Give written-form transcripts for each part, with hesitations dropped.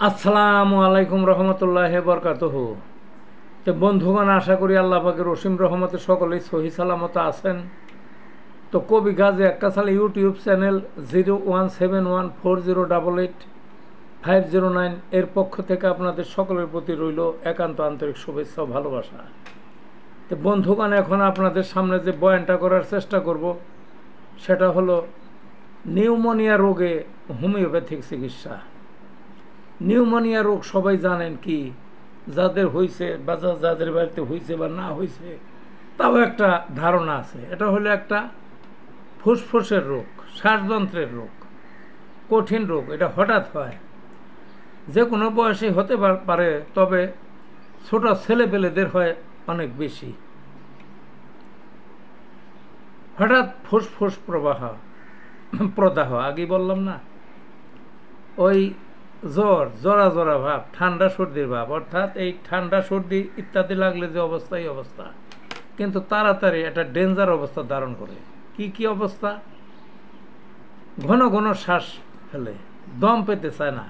আসসালামু আলাইকুম রহমতুল্লাহি বরকাতুহু। তো বন্ধুগণ, আশা করি আল্লাহ পাকের অসীম রহমতে সকলেই সহি সালামত আছেন। তো কবি গাজী আক্কাস আলী ইউটিউব চ্যানেল 017140885009 এর পক্ষ থেকে আপনাদের সকলের প্রতি রইল একান্ত আন্তরিক শুভেচ্ছা ও ভালোবাসা। তো বন্ধুগণ, এখন আপনাদের সামনে যে বয়ানটা করার চেষ্টা করব সেটা হলো নিউমোনিয়া রোগে হোমিওপ্যাথিক চিকিৎসা। নিউমোনিয়া রোগ সবাই জানেন, কি যাদের হয়েছে বা যাদের বাড়িতে হয়েছে বা না হয়েছে তাও একটা ধারণা আছে। এটা হলো একটা ফুসফুসের রোগ, শ্বাসযন্ত্রের রোগ, কঠিন রোগ। এটা হঠাৎ হয়, যে কোনো বয়সে হতে পারে, তবে ছোট ছেলেপেলেদের হয় অনেক বেশি। হঠাৎ ফুসফুস প্রদাহ, আগেই বললাম না, ওই জরা জরা ভাব, ঠান্ডা সর্দির ভাব, অর্থাৎ এই ঠান্ডা সর্দি ইত্যাদি লাগলে যে অবস্থা, এই অবস্থা কিন্তু তাড়াতাড়ি একটা ডেঞ্জার অবস্থা ধারণ করে। কি অবস্থা? ঘন ঘন শ্বাস ফেলে, দম পেতে চায় না,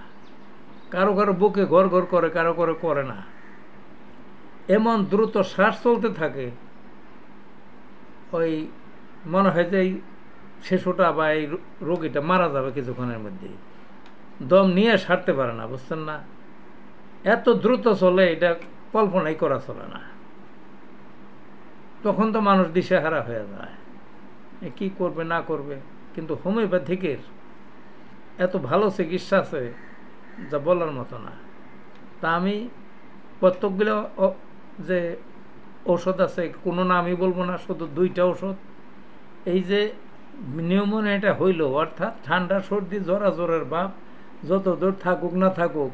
কারো কারো বুকে ঘর ঘর করে, কারো কারো করে না। এমন দ্রুত শ্বাস চলতে থাকে, ওই মনে হয় যে এই শিশুটা বা এই রোগীটা মারা যাবে কিছুক্ষণের মধ্যেই। দম নিয়ে সারতে পারে না, বুঝছেন না? এত দ্রুত চলে, এটা কল্পনাই করা চলে না। তখন তো মানুষ দিশেহারা হয়ে যায়, কি করবে না করবে। কিন্তু হোমিওপ্যাথিকের এত ভালো চিকিৎসা আছে যা বলার মতো না। তা আমি প্রত্যেকগুলো যে ঔষধ আছে, কোনো নামই বলবো না, শুধু দুইটা ঔষধ। এই যে নিউমোনিয়াটা হইল, অর্থাৎ ঠান্ডা সর্দি জরা জ্বরের ভাব যত দূর থাকুক না থাকুক,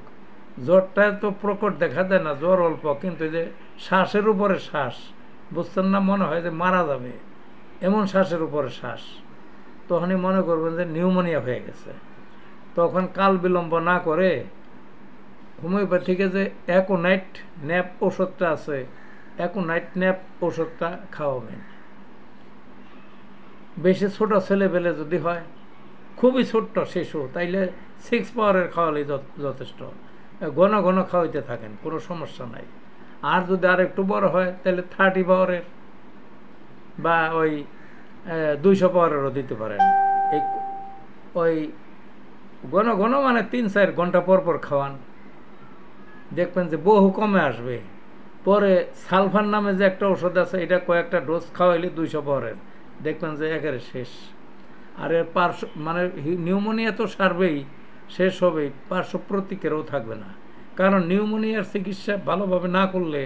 জ্বরটা তো প্রকট দেখা যায় না, জ্বর অল্প, কিন্তু যে শ্বাসের উপরে শ্বাস, বুঝছেন না, মনে হয় যে মারা যাবে, এমন শ্বাসের উপরে শ্বাস, তখনই মনে করবেন যে নিউমোনিয়া হয়ে গেছে। তখন কাল বিলম্ব না করে হোমিওপ্যাথিকে যে অ্যাকোনাইট ন্যাপ ওষুধটা আছে, অ্যাকোনাইট ন্যাপ ওষুধটা খাওয়াবেন। বেশি ছোট ছেলে পেলে যদি হয়, খুবই ছোট্ট শিশু, তাইলে 6 পাওয়ারের খাওয়ালেই যথেষ্ট। ঘন ঘন খাওয়াইতে থাকেন, কোনো সমস্যা নাই। আর যদি আর একটু বড় হয়, তাহলে 30 পাওয়ারের বা ওই 200 পাওয়ারেরও দিতে পারেন। এই ওই ঘন ঘন মানে 3-4 ঘন্টা পর পর খাওয়ান, দেখবেন যে বহু কমে আসবে। পরে সালফার নামে যে একটা ওষুধ আছে, এটা কয়েকটা ডোজ খাওয়াইলে 200 পাওয়ারের, দেখবেন যে একেবারে শেষ। আর এর মানে নিউমোনিয়া তো সারবেই, শেষ হবেই, পার্শ্ব প্রতিক্রিয়াও থাকবে না। কারণ নিউমোনিয়ার চিকিৎসা ভালোভাবে না করলে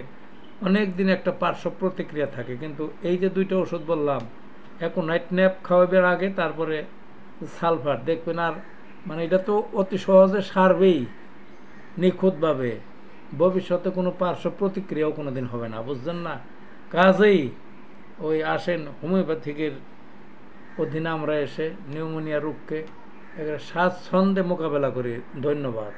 অনেক দিন একটা পার্শ্ব প্রতিক্রিয়া থাকে। কিন্তু এই যে দুইটা ওষুধ বললাম, অ্যাকোনাইট ন্যাপ খাওয়াবার আগে, তারপরে সালফার, দেখবেন আর মানে এটা তো অতি সহজে সারবেই নিখুঁতভাবে, ভবিষ্যতে কোনো পার্শ্ব প্রতিক্রিয়াও কোনো দিন হবে না, বুঝছেন না? কাজেই ওই আসেন হোমিওপ্যাথিকের অধীনে আমরা এসে নিউমোনিয়া রোগকে স্বাচ্ছন্দ্যে মোকাবেলা করি। ধন্যবাদ।